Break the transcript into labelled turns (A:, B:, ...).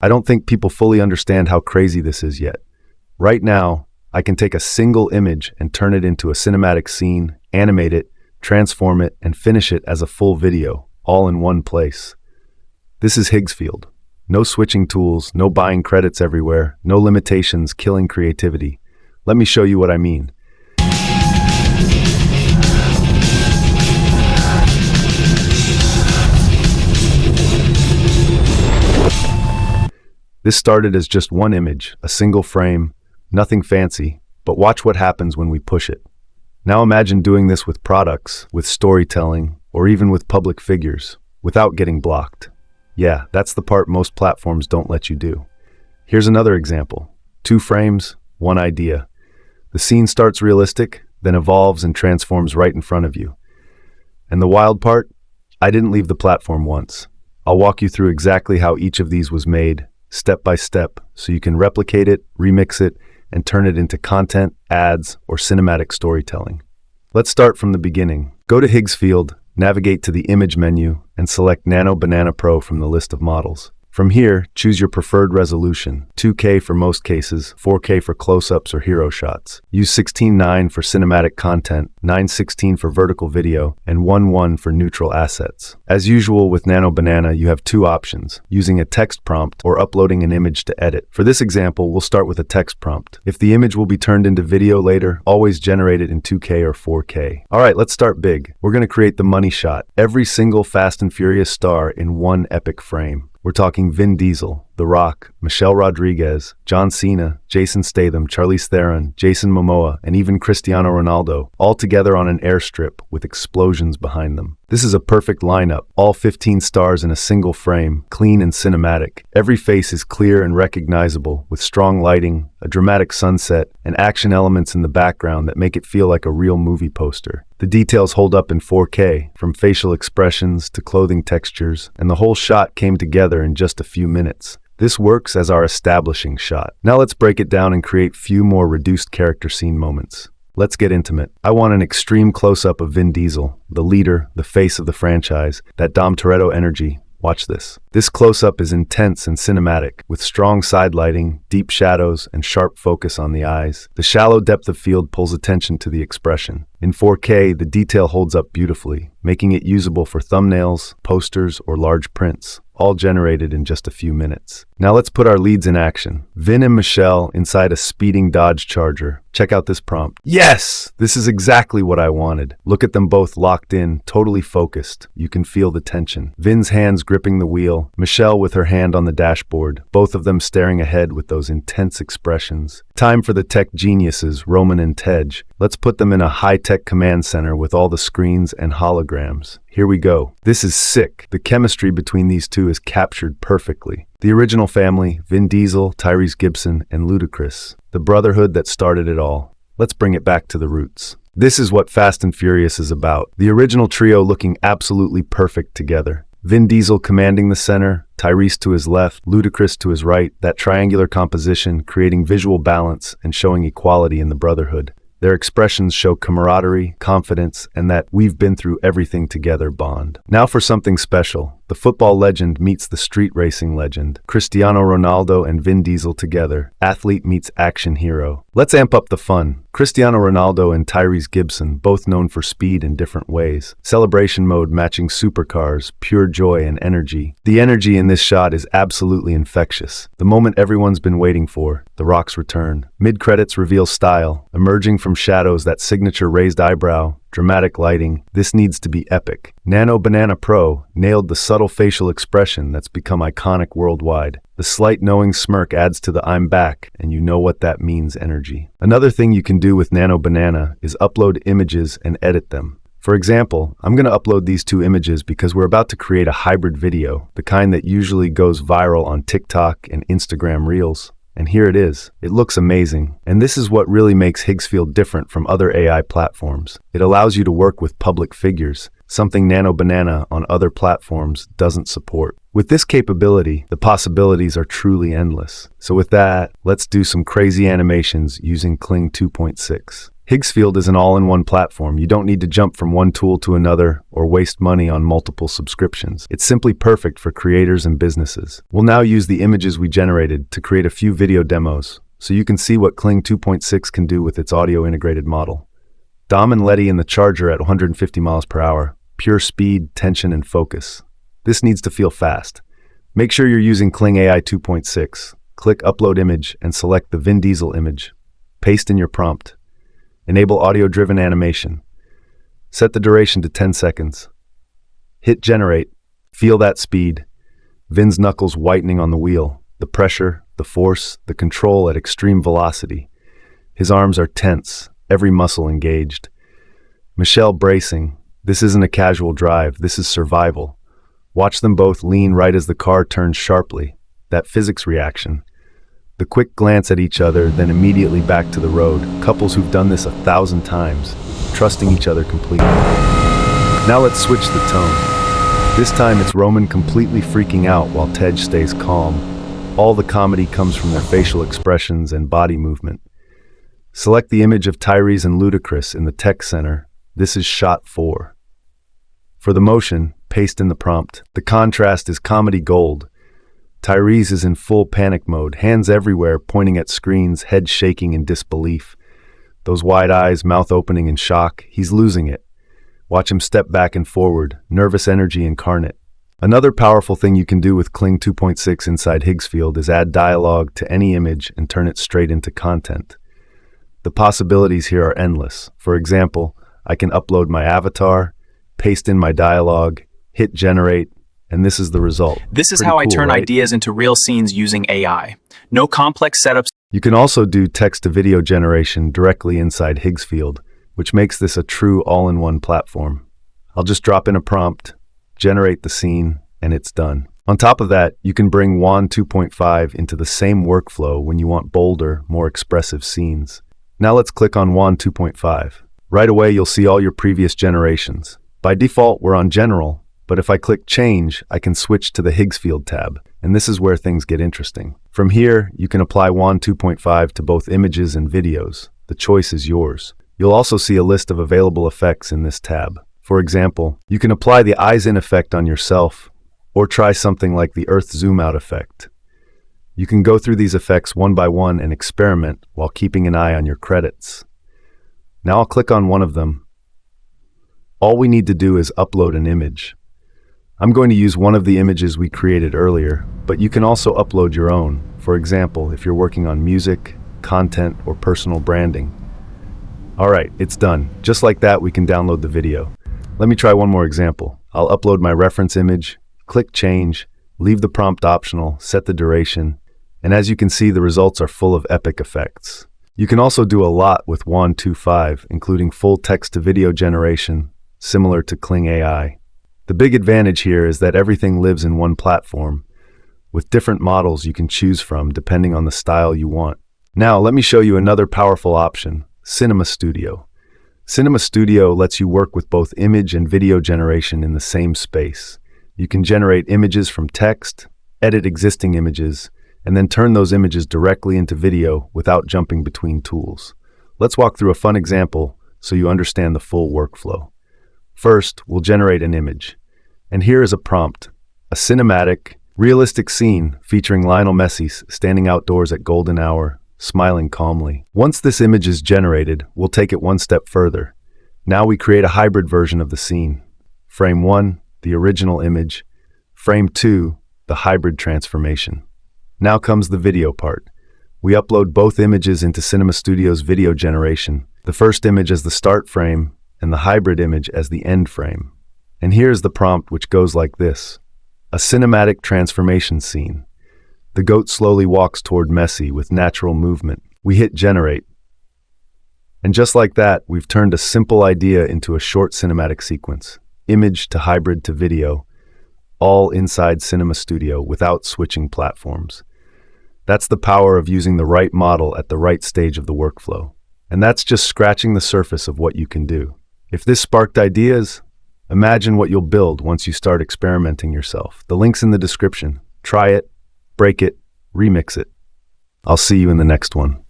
A: I don't think people fully understand how crazy this is yet. Right now, I can take a single image and turn it into a cinematic scene, animate it, transform it, and finish it as a full video, all in one place. This is Higgsfield. No switching tools, no buying credits everywhere, no limitations killing creativity. Let me show you what I mean. This started as just one image, a single frame, nothing fancy, but watch what happens when we push it. Now imagine doing this with products, with storytelling, or even with public figures, without getting blocked. Yeah, that's the part most platforms don't let you do. Here's another example. 2 frames, 1 idea. The scene starts realistic, then evolves and transforms right in front of you. And the wild part? I didn't leave the platform once. I'll walk you through exactly how each of these was made, step by step, so you can replicate it, remix it, and turn it into content, ads, or cinematic storytelling. Let's start from the beginning. Go to Higgsfield, navigate to the Image menu, and select Nano Banana Pro from the list of models. From here, choose your preferred resolution, 2K for most cases, 4K for close-ups or hero shots. Use 16:9 for cinematic content, 9:16 for vertical video, and 1:1 for neutral assets. As usual with Nano Banana, you have 2 options, using a text prompt or uploading an image to edit. For this example, we'll start with a text prompt. If the image will be turned into video later, always generate it in 2K or 4K. Alright, let's start big. We're going to create the money shot. Every single Fast and Furious star in one epic frame. We're talking Vin Diesel, The Rock, Michelle Rodriguez, John Cena, Jason Statham, Charlize Theron, Jason Momoa, and even Cristiano Ronaldo, all together on an airstrip with explosions behind them. This is a perfect lineup, all 15 stars in a single frame, clean and cinematic. Every face is clear and recognizable, with strong lighting, a dramatic sunset, and action elements in the background that make it feel like a real movie poster. The details hold up in 4K, from facial expressions to clothing textures, and the whole shot came together in just a few minutes. This works as our establishing shot. Now let's break it down and create few more reduced character scene moments. Let's get intimate. I want an extreme close-up of Vin Diesel, the leader, the face of the franchise, that Dom Toretto energy. Watch this. This close-up is intense and cinematic, with strong side lighting, deep shadows, and sharp focus on the eyes. The shallow depth of field pulls attention to the expression. In 4K, the detail holds up beautifully, making it usable for thumbnails, posters, or large prints, all generated in just a few minutes. Now let's put our leads in action. Vin and Michelle inside a speeding Dodge Charger. Check out this prompt. Yes! This is exactly what I wanted. Look at them both locked in, totally focused. You can feel the tension. Vin's hands gripping the wheel, Michelle with her hand on the dashboard, both of them staring ahead with those intense expressions. Time for the tech geniuses, Roman and Tej. Let's put them in a high-tech command center with all the screens and holograms. Here we go. This is sick. The chemistry between these two is captured perfectly. The original family, Vin Diesel, Tyrese Gibson, and Ludacris. The brotherhood that started it all. Let's bring it back to the roots. This is what Fast and Furious is about. The original trio looking absolutely perfect together. Vin Diesel commanding the center, Tyrese to his left, Ludacris to his right, that triangular composition creating visual balance and showing equality in the brotherhood. Their expressions show camaraderie, confidence, and that we've been through everything together bond. Now for something special. The football legend meets the street racing legend. Cristiano Ronaldo and Vin Diesel together. Athlete meets action hero. Let's amp up the fun. Cristiano Ronaldo and Tyrese Gibson, both known for speed in different ways. Celebration mode matching supercars, pure joy and energy. The energy in this shot is absolutely infectious. The moment everyone's been waiting for, The Rock's return. Mid-credits reveal style, emerging from shadows that signature raised eyebrow, dramatic lighting. This needs to be epic. Nano Banana Pro nailed the subtle facial expression that's become iconic worldwide. The slight knowing smirk adds to the "I'm back, and you know what that means" energy. Another thing you can do with Nano Banana is upload images and edit them. For example, I'm going to upload these 2 images because we're about to create a hybrid video, the kind that usually goes viral on TikTok and Instagram Reels. And here it is. It looks amazing. And this is what really makes Higgsfield different from other AI platforms. It allows you to work with public figures, something Nano Banana on other platforms doesn't support. With this capability, the possibilities are truly endless. So with that, let's do some crazy animations using Kling 2.6. Higgsfield is an all-in-one platform. You don't need to jump from one tool to another or waste money on multiple subscriptions. It's simply perfect for creators and businesses. We'll now use the images we generated to create a few video demos so you can see what Kling 2.6 can do with its audio integrated model. Dom and Letty in the charger at 150 miles per hour. Pure speed, tension, and focus. This needs to feel fast. Make sure you're using Kling AI 2.6. Click Upload Image and select the Vin Diesel image. Paste in your prompt. Enable audio-driven animation. Set the duration to 10 seconds. Hit Generate. Feel that speed. Vin's knuckles whitening on the wheel. The pressure, the force, the control at extreme velocity. His arms are tense, every muscle engaged. Michelle bracing. This isn't a casual drive, this is survival. Watch them both lean right as the car turns sharply. That physics reaction. The quick glance at each other, then immediately back to the road. Couples who've done this 1,000 times, trusting each other completely. Now let's switch the tone. This time it's Roman completely freaking out while Tej stays calm. All the comedy comes from their facial expressions and body movement. Select the image of Tyrese and Ludacris in the tech center. This is shot 4. For the motion, paste in the prompt. The contrast is comedy gold. Tyrese is in full panic mode, hands everywhere, pointing at screens, head shaking in disbelief. Those wide eyes, mouth opening in shock. He's losing it. Watch him step back and forward, nervous energy incarnate. Another powerful thing you can do with Kling 2.6 inside Higgsfield is add dialogue to any image and turn it straight into content. The possibilities here are endless. For example, I can upload my avatar, paste in my dialogue, hit generate, and this is the result.
B: This is
A: Pretty
B: how I
A: cool,
B: turn
A: right?
B: ideas into real scenes using AI. No complex setups.
A: You can also do text-to-video generation directly inside Higgsfield, which makes this a true all-in-one platform. I'll just drop in a prompt, generate the scene, and it's done. On top of that, you can bring WAN 2.5 into the same workflow when you want bolder, more expressive scenes. Now let's click on WAN 2.5. Right away, you'll see all your previous generations. By default, we're on General, but if I click Change, I can switch to the Higgsfield tab, and this is where things get interesting. From here, you can apply WAN 2.5 to both images and videos. The choice is yours. You'll also see a list of available effects in this tab. For example, you can apply the eyes in effect on yourself, or try something like the Earth zoom out effect. You can go through these effects one by one and experiment while keeping an eye on your credits. Now I'll click on one of them. All we need to do is upload an image. I'm going to use one of the images we created earlier, but you can also upload your own. For example, if you're working on music, content, or personal branding. All right, it's done. Just like that, we can download the video. Let me try one more example. I'll upload my reference image, click Change, leave the prompt optional, set the duration, and as you can see, the results are full of epic effects. You can also do a lot with WAN 2.5, including full text-to-video generation, similar to Kling AI. The big advantage here is that everything lives in one platform, with different models you can choose from depending on the style you want. Now, let me show you another powerful option, Cinema Studio. Cinema Studio lets you work with both image and video generation in the same space. You can generate images from text, edit existing images, and then turn those images directly into video without jumping between tools. Let's walk through a fun example so you understand the full workflow. First, we'll generate an image. And here is a prompt, a cinematic, realistic scene featuring Lionel Messi standing outdoors at golden hour, smiling calmly. Once this image is generated, we'll take it one step further. Now we create a hybrid version of the scene. Frame 1, the original image. Frame 2, the hybrid transformation. Now comes the video part. We upload both images into Cinema Studio's video generation, the first image as the start frame and the hybrid image as the end frame. And here's the prompt, which goes like this. A cinematic transformation scene. The goat slowly walks toward Messi with natural movement. We hit generate. And just like that, we've turned a simple idea into a short cinematic sequence. Image to hybrid to video, all inside Cinema Studio without switching platforms. That's the power of using the right model at the right stage of the workflow. And that's just scratching the surface of what you can do. If this sparked ideas, imagine what you'll build once you start experimenting yourself. The link's in the description. Try it, break it, remix it. I'll see you in the next one.